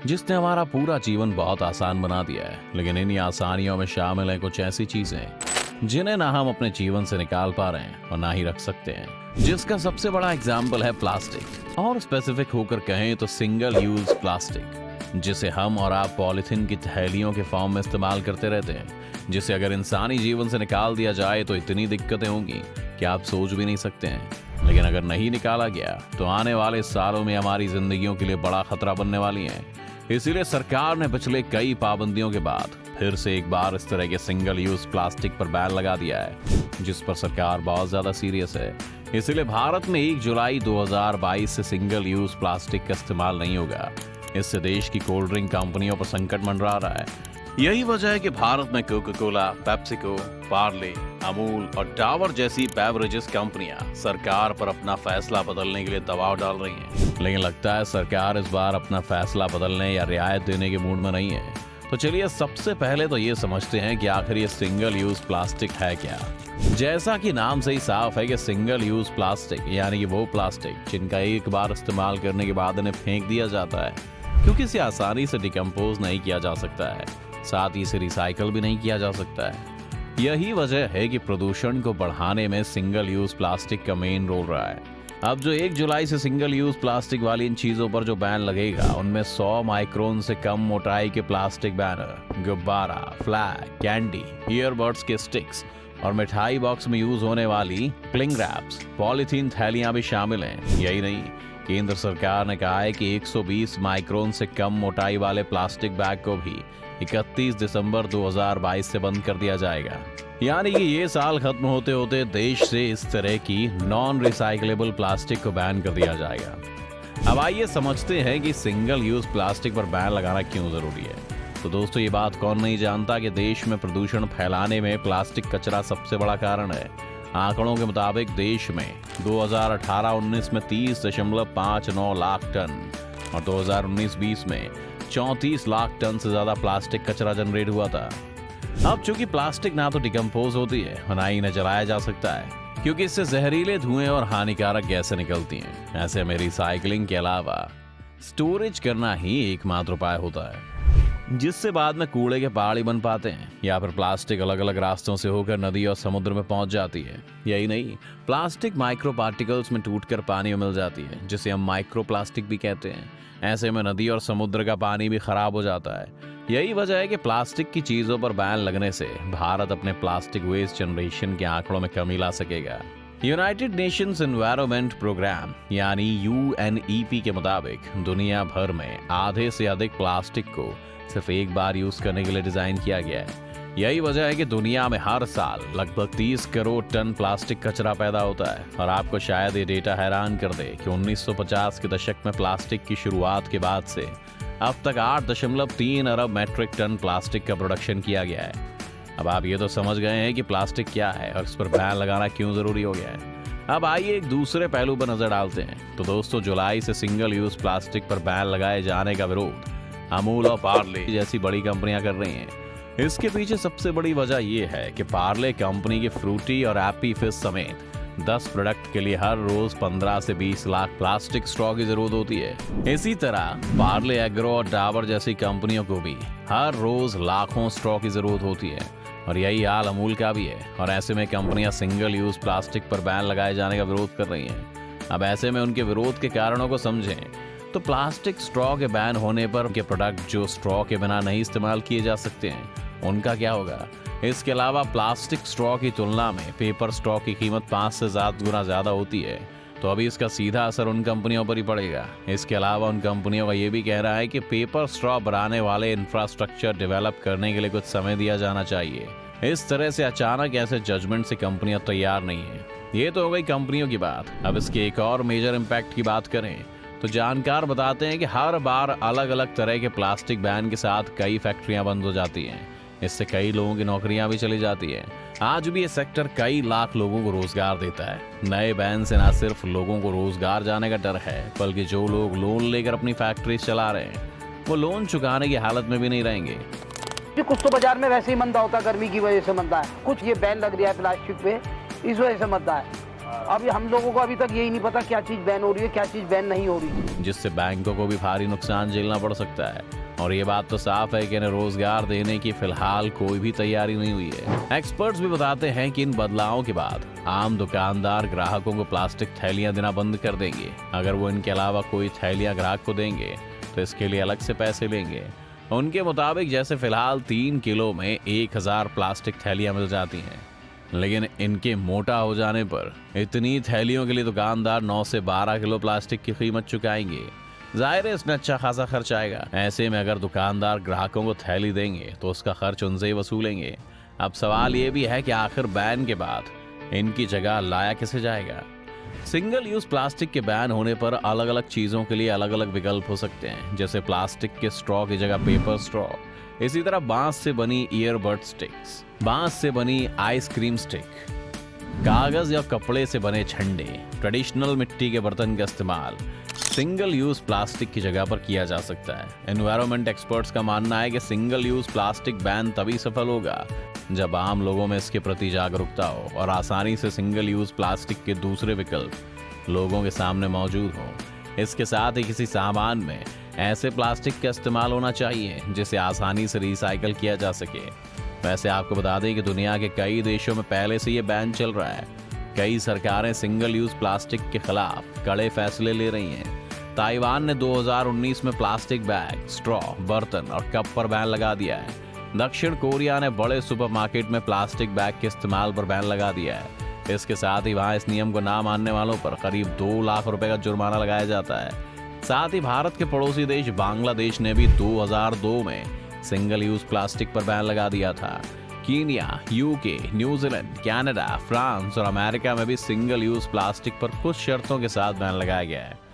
जिसने हमारा पूरा जीवन बहुत आसान बना दिया है। लेकिन इन आसानियों में शामिल है कुछ ऐसी चीजें जिन्हें ना हम अपने जीवन से निकाल पा रहे हैं और ना ही रख सकते हैं, जिसका सबसे बड़ा एग्जाम्पल है प्लास्टिक, और स्पेसिफिक होकर कहें तो सिंगल यूज प्लास्टिक, जिसे हम और आप पॉलिथीन की थैलियों के फॉर्म में इस्तेमाल करते रहते हैं, जिसे अगर इंसानी जीवन से निकाल दिया जाए तो इतनी दिक्कतें होंगी कि आप सोच भी नहीं सकते हैं। लेकिन अगर नहीं निकाला गया तो आने वाले सालों में हमारी जिंदगियों के लिए बड़ा खतरा बनने वाली है। इसीलिए सरकार ने पिछले कई पाबंदियों के बाद फिर से एक बार इस तरह के सिंगल यूज प्लास्टिक पर बैन लगा दिया है, जिस पर सरकार बहुत ज्यादा सीरियस है। इसीलिए भारत में 1 जुलाई 2022 से सिंगल यूज प्लास्टिक का इस्तेमाल नहीं होगा। इससे देश की कोल्ड ड्रिंक कंपनियों पर संकट मंडरा रहा है। यही वजह है कि भारत में Coca Cola, PepsiCo, Parle, Amul और डाबर जैसी बेवरेजेस कंपनियां सरकार पर अपना फैसला बदलने के लिए दबाव डाल रही हैं। लेकिन लगता है सरकार इस बार अपना फैसला बदलने या रियायत देने के मूड में नहीं है। तो चलिए सबसे पहले तो ये समझते हैं कि आखिर ये सिंगल यूज प्लास्टिक है क्या। जैसा कि नाम से ही साफ है कि सिंगल यूज प्लास्टिक यानी कि वो प्लास्टिक जिनका एक बार इस्तेमाल करने के बाद इन्हें फेंक दिया जाता है, क्योंकि इसे आसानी से डिकम्पोज नहीं किया जा सकता है, साथ ही इसे रिसाइकल भी नहीं किया जा सकता है। यही वजह है कि प्रदूषण को बढ़ाने में सिंगल यूज प्लास्टिक का मेन रोल रहा है। अब जो 1 जुलाई से सिंगल यूज प्लास्टिक वाली इन चीजों पर जो बैन लगेगा, उनमें 100 माइक्रोन से कम मोटाई के प्लास्टिक बैनर, गुब्बारा, फ्लैग, कैंडी, ईयरबड्स के स्टिक्स और मिठाई बॉक्स में यूज होने वाली क्लिंग रैप्स, पॉलीथीन थैलियां भी शामिल हैं। यही नहीं, केंद्र सरकार ने कहा है कि 120 माइक्रोन से कम मोटाई वाले प्लास्टिक बैग को भी 31 दिसंबर 2022 से बंद कर दिया जाएगा। यानी कि ये साल खत्म होते होते देश से इस तरह की नॉन रिसाइकलेबल प्लास्टिक को बैन कर दिया जाएगा। अब आइए समझते हैं कि सिंगल यूज प्लास्टिक पर बैन लगाना क्यों जरूरी है। तो दोस्तों, ये बात कौन नहीं जानता कि देश में प्रदूषण फैलाने में प्लास्टिक कचरा सबसे बड़ा कारण है। आंकड़ों के मुताबिक देश में 2018-19 में 30.59 लाख टन और 2019-20 में 34 लाख टन से ज्यादा प्लास्टिक कचरा जनरेट हुआ था। अब चूंकि प्लास्टिक ना तो डिकम्पोज होती है और ना ही इन्हें जलाया जा सकता है, क्योंकि इससे जहरीले धुएं और हानिकारक गैसें निकलती हैं। ऐसे में रिसाइकलिंग के अलावा स्टोरेज करना ही एकमात्र उपाय होता है, जिससे बाद में कूड़े के पहाड़ ही बन पाते हैं, या फिर प्लास्टिक अलग अलग रास्तों से होकर नदी और समुद्र में पहुंच जाती है। यही नहीं, प्लास्टिक माइक्रो पार्टिकल्स में टूटकर पानी में मिल जाती है, जिसे हम माइक्रो प्लास्टिक भी कहते हैं। ऐसे में नदी और समुद्र का पानी भी खराब हो जाता है। यही वजह है कि प्लास्टिक की चीजों पर बैन लगने से भारत अपने प्लास्टिक वेस्ट जनरेशन के आंकड़ों में कमी ला सकेगा। यूनाइटेड नेशंस एनवायरनमेंट प्रोग्राम यानी UNEP के मुताबिक दुनिया भर में आधे से अधिक प्लास्टिक को सिर्फ एक बार यूज करने के लिए डिजाइन किया गया है। यही वजह है कि दुनिया में हर साल लगभग 30 करोड़ टन प्लास्टिक कचरा पैदा होता है। और आपको शायद ये डेटा हैरान कर दे कि 1950 के दशक में प्लास्टिक की शुरुआत के बाद से अब तक 8.3 अरब मैट्रिक टन प्लास्टिक का प्रोडक्शन किया गया है। अब आप ये तो समझ गए हैं कि प्लास्टिक क्या है और इस पर बैन लगाना क्यों जरूरी हो गया है। अब आइए एक दूसरे पहलू पर नजर डालते हैं। तो दोस्तों, जुलाई से सिंगल यूज प्लास्टिक पर बैन लगाए जाने का विरोध अमूल और पार्ले जैसी बड़ी कंपनियां कर रही हैं। इसके पीछे सबसे बड़ी वजह यह है कि पार्ले कंपनी के फ्रूटी और एप्पी फिज समेत 10 प्रोडक्ट के लिए हर रोज 15 से 20 लाख प्लास्टिक स्ट्रॉ की जरूरत होती है। इसी तरह पार्ले एग्रो और डाबर जैसी कंपनियों को भी हर रोज लाखों स्ट्रॉ की जरूरत होती है, और यही हाल अमूल का भी है। और ऐसे में कंपनियां सिंगल यूज प्लास्टिक पर बैन लगाए जाने का विरोध कर रही हैं। अब ऐसे में उनके विरोध के कारणों को समझें तो प्लास्टिक स्ट्रॉ के बैन होने पर उनके प्रोडक्ट जो स्ट्रॉ के बिना नहीं इस्तेमाल किए जा सकते हैं, उनका क्या होगा। इसके अलावा प्लास्टिक स्ट्रॉ की तुलना में पेपर स्ट्रॉ की कीमत 5 से 7 गुना ज्यादा होती है, तो अभी इसका सीधा असर उन कंपनियों पर ही पड़ेगा। इसके अलावा उन कंपनियों का ये भी कह रहा है कि पेपर स्ट्रॉ बनाने वाले इंफ्रास्ट्रक्चर डेवलप करने के लिए कुछ समय दिया जाना चाहिए। इस तरह से अचानक ऐसे जजमेंट से कंपनियां तैयार नहीं है। ये तो हो गई कंपनियों की बात। अब इसके एक और मेजर इम्पैक्ट की बात करें तो जानकार बताते हैं कि हर बार अलग अलग तरह के प्लास्टिक बैन के साथ कई फैक्ट्रियां बंद हो जाती हैं। इससे कई लोगों की नौकरियां भी चली जाती हैं। आज भी ये सेक्टर कई लाख लोगों को रोजगार देता है। नए बैन से न सिर्फ लोगों को रोजगार जाने का डर है, बल्कि जो लोग लोन लेकर अपनी फैक्ट्री चला रहे हैं वो लोन चुकाने की हालत में भी नहीं रहेंगे। कुछ तो बाजार में वैसे ही मंदा होता है, गर्मी की वजह से मंदा है। कुछ ये बैन लग रहा है प्लास्टिक पे, इस वजह से मंदा है। अभी हम लोगों को अभी तक यही नहीं पता क्या चीज़ बैन हो रही है, क्या चीज़ बैन नहीं हो रही, जिससे बैंकों को भी भारी नुकसान झेलना पड़ सकता है। और ये बात तो साफ है कि इन्हें रोजगार देने की फिलहाल कोई भी तैयारी नहीं हुई है। एक्सपर्ट्स भी बताते हैं कि इन बदलावों के बाद आम दुकानदार ग्राहकों को प्लास्टिक थैलियां देना बंद कर देंगे। अगर वो इनके अलावा कोई थैलियां ग्राहक को देंगे तो इसके लिए अलग से पैसे लेंगे। उनके मुताबिक जैसे फिलहाल 3 किलो में 1000 प्लास्टिक थैलियां मिल जाती हैं, लेकिन इनके मोटा हो जाने पर इतनी थैलियों के लिए दुकानदार 9 से 12 किलो प्लास्टिक की कीमत चुकाएंगे। जाहिर है इसमें अच्छा खासा खर्च आएगा। ऐसे में अगर दुकानदार ग्राहकों को थैली देंगे तो उसका खर्च उनसे ही वसूलेंगे। अब सवाल ये भी है कि आखिर बैन के बाद इनकी जगह लाया किसे जाएगा। सिंगल यूज प्लास्टिक के बैन होने पर अलग अलग चीजों के लिए अलग अलग विकल्प हो सकते हैं, जैसे प्लास्टिक के स्ट्रॉ की जगह पेपर स्ट्रॉ। इसी तरह बांस से बनी ईयरबड स्टिक्स, बांस से बनी आइसक्रीम स्टिक, कागज या कपड़े से बने झंडे, ट्रेडिशनल मिट्टी के बर्तन का इस्तेमाल सिंगल यूज प्लास्टिक की जगह पर किया जा सकता है। एनवायरमेंट एक्सपर्ट्स का मानना है कि सिंगल यूज प्लास्टिक बैन तभी सफल होगा जब आम लोगों में इसके प्रति जागरूकता हो और आसानी से सिंगल यूज प्लास्टिक के दूसरे विकल्प लोगों के सामने मौजूद हो। इसके साथ ही किसी सामान में ऐसे प्लास्टिक का इस्तेमाल होना चाहिए जिसे आसानी से रिसाइकल किया जा सके। वैसे आपको बता दें कि दुनिया के कई देशों में पहले से ये बैन चल रहा है। कई सरकारें सिंगल यूज प्लास्टिक के खिलाफ कड़े फैसले ले रही हैं। ताइवान ने 2019 में प्लास्टिक बैग, स्ट्रॉ, बर्तन और कप पर बैन लगा दिया है। दक्षिण कोरिया ने बड़े सुपरमार्केट में प्लास्टिक बैग के इस्तेमाल पर बैन लगा दिया है। इसके साथ ही वहां इस नियम को ना मानने वालों पर करीब 2 लाख रुपए का जुर्माना लगाया जाता है। साथ ही भारत के पड़ोसी देश बांग्लादेश ने भी 2002 में सिंगल यूज प्लास्टिक पर बैन लगा दिया था। Kenya, UK, New Zealand, Canada, France और अमेरिका में भी सिंगल यूज प्लास्टिक पर कुछ शर्तों के साथ बैन लगाया गया है।